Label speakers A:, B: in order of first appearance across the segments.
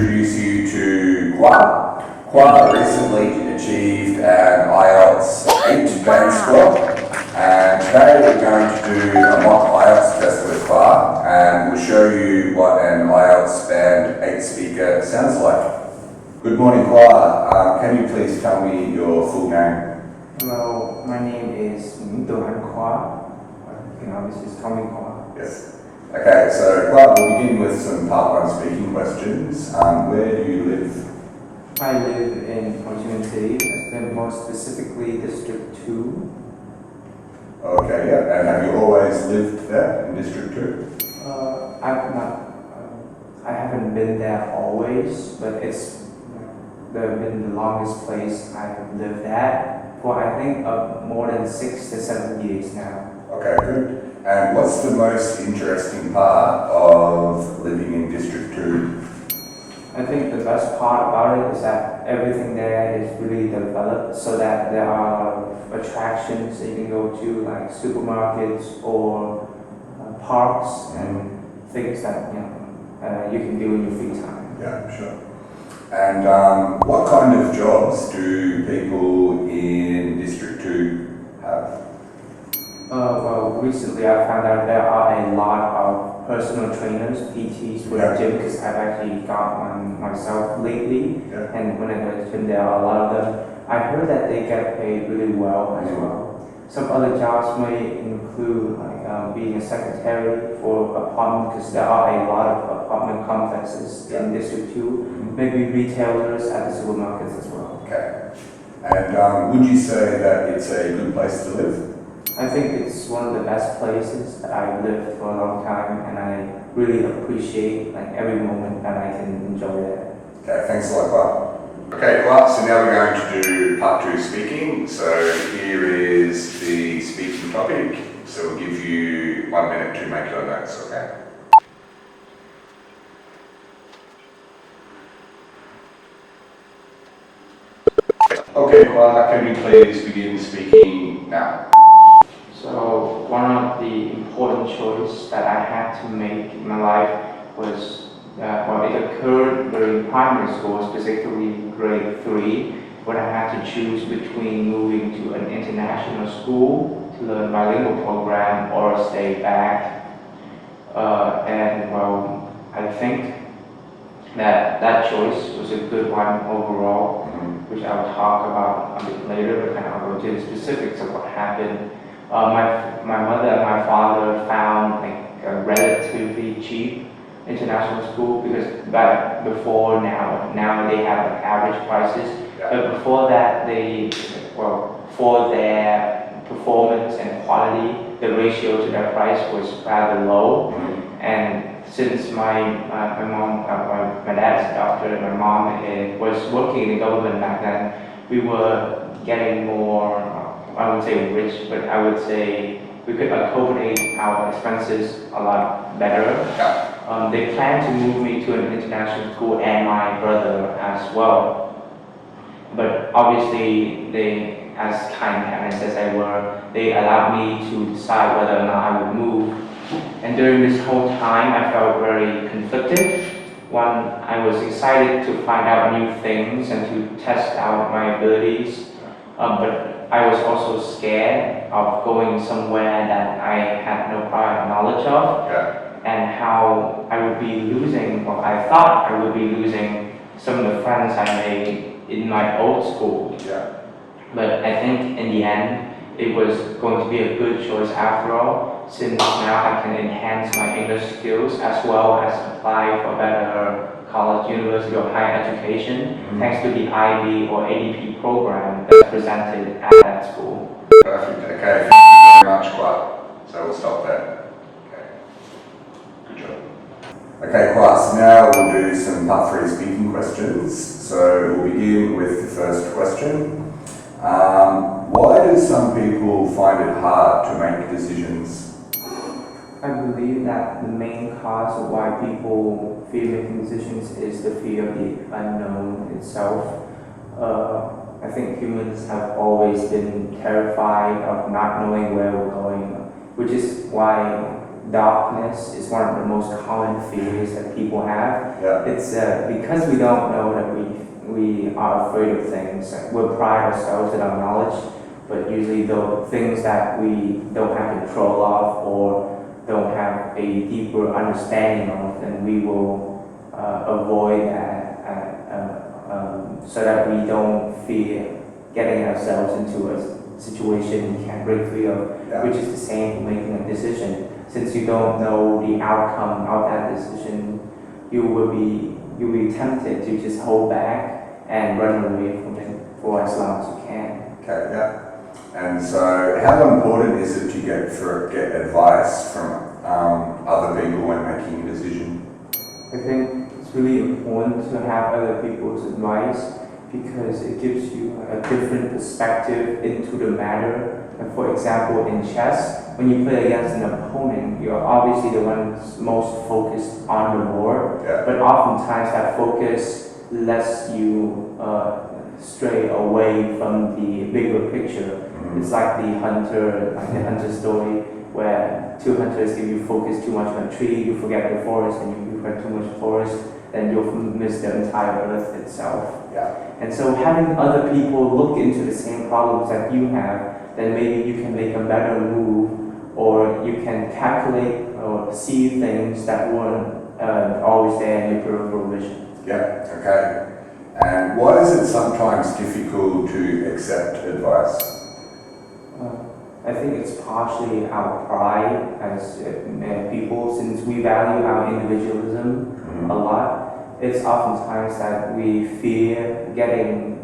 A: introduce you to Khoa. Khoa recently achieved an IELTS 8 band score, and today we're going to do a mock IELTS test with Khoa, and we'll show you what an IELTS band 8 speaker sounds like. Good morning, Khoa. Can you please tell me your full name?
B: Hello, my name is Nguyễn Tường Anh Khoa. You can obviously call me Khoa.
A: Yes. Okay, so Khoa, we'll begin with some part 1 speaking questions. Where do you live?
B: I live in Ho Chi Minh City, and more specifically District 2.
A: Okay, yeah. And have you always lived there in District 2?
B: I haven't been there always, but it's been the longest place I have lived at for I think more than 6 to 7 years now.
A: Okay, good. And what's the most interesting part of living in District 2?
B: I think the best part about it is that everything there is really developed so that there are attractions that you can go to, like supermarkets or parks and things that you can do in your free time.
A: Yeah, sure. And what kind of jobs do people in District 2 have?
B: Well, recently I found out there are a lot of personal trainers, PTs for the gym, because I've actually got one myself lately.
A: Yeah.
B: And when I go to the gym, there are a lot of them. I heard that they get paid really well as well. Some other jobs may include like being a secretary for apartment, because there are a lot of apartment complexes in District 2. Maybe retailers at the supermarkets as well.
A: Okay. And would you say that it's a good place to live?
B: I think it's one of the best places that I've lived for a long time, and I really appreciate like every moment that I can enjoy there.
A: Okay, thanks a lot, Khoa. Okay, Khoa, so now we're going to do part 2 speaking. So here is the speaking topic. So we'll give you 1 minute to make your notes, okay? Okay, Khoa, can you please begin speaking now?
B: So one of the important choices that I had to make in my life was, it occurred during primary school, specifically grade 3, when I had to choose between moving to an international school to learn bilingual program or stay back. I think that choice was a good one overall, which I'll talk about a bit later, but then I'll go to the specifics of what happened. My mother and my father found like a relatively cheap international school, because back before now they have like average prices, but before that for their performance and quality, the ratio to their price was rather low. And since my dad's a doctor and my mom was working in the government back then, we were getting more, I would say rich, but I would say we could accommodate our expenses a lot better. They planned to move me to an international school and my brother as well. But obviously they, as kind parents as they were, they allowed me to decide whether or not I would move. And during this whole time, I felt very conflicted. One, I was excited to find out new things and to test out my abilities, but I was also scared of going somewhere that I had no prior knowledge of, and how I would be losing, or I thought I would be losing, some of the friends I made in my old school. But I think in the end, it was going to be a good choice after all, since now I can enhance my English skills as well as apply for better college, university, or higher education, thanks to the IB or ADP program that's presented at that school.
A: Perfect. Okay, thank you very much, Khoa. So we'll stop there. Okay. Good job. Okay, Khoa, so now we'll do some part 3 speaking questions. So we'll begin with the first question. Why do some people find it hard to make decisions?
B: I believe that the main cause of why people fear making decisions is the fear of the unknown itself. I think humans have always been terrified of not knowing where we're going, which is why darkness is one of the most common fears that people have.
A: Yeah.
B: It's because we don't know that we are afraid of things. We pride ourselves in our knowledge, but usually the things that we don't have control of or don't have a deeper understanding of, then we will avoid that so that we don't fear getting ourselves into a situation we can't break free of,
A: Yeah.
B: which is the same for making a decision. Since you don't know the outcome of that decision, you'll be tempted to just hold back and run away from it for as long as you can.
A: Okay, yeah. And so how important is it to get advice from other people when making a decision?
B: I think it's really important to have other people's advice because it gives you a different perspective into the matter. And for example, in chess, when you play against an opponent, you're obviously the one most focused on the board,
A: Yeah.
B: but oftentimes that focus lets you stray away from the bigger picture.
A: Mhm.
B: It's like the hunter story, where two hunters, if you focus too much on a tree, you forget the forest, and if you forget too much forest, then you'll miss the entire earth itself.
A: Yeah.
B: And so having other people look into the same problems that you have, then maybe you can make a better move, or you can calculate or see things that weren't always there in your peripheral vision.
A: Yeah, okay. And why is it sometimes difficult to accept advice?
B: I think it's partially our pride as people, since we value our individualism a lot. It's oftentimes that we fear getting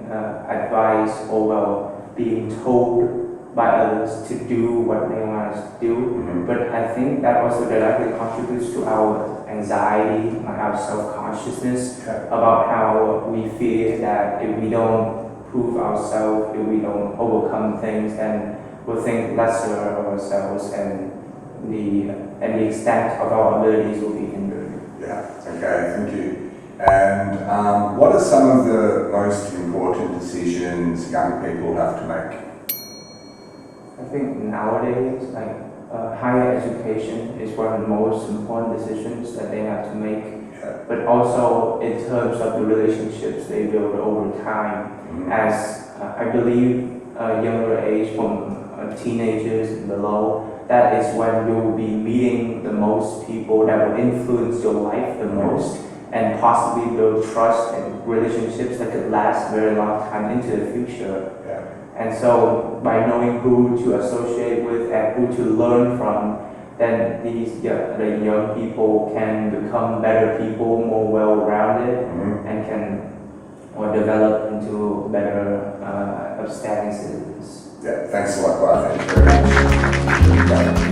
B: advice or being told by others to do what they want us to do.
A: Mhm.
B: But I think that also directly contributes to our anxiety, our self-consciousness
A: Okay.
B: about how we fear that if we don't prove ourselves, if we don't overcome things, then we'll think lesser of ourselves, and the extent of our abilities will be hindered.
A: Yeah, okay, thank you. And what are some of the most important decisions young people have to make?
B: I think nowadays, higher education is one of the most important decisions that they have to make.
A: Yeah.
B: But also in terms of the relationships they build over time.
A: Mhm.
B: As I believe younger age, from teenagers and below, that is when you will be meeting the most people that will influence your life the most, and possibly build trust and relationships that could last a very long time into the future.
A: Yeah.
B: And so by knowing who to associate with and who to learn from, then the young people can become better people, more well-rounded,
A: Mhm.
B: and can develop into better upstanding citizens.
A: Yeah, thanks a lot, Clive. Thank you very much.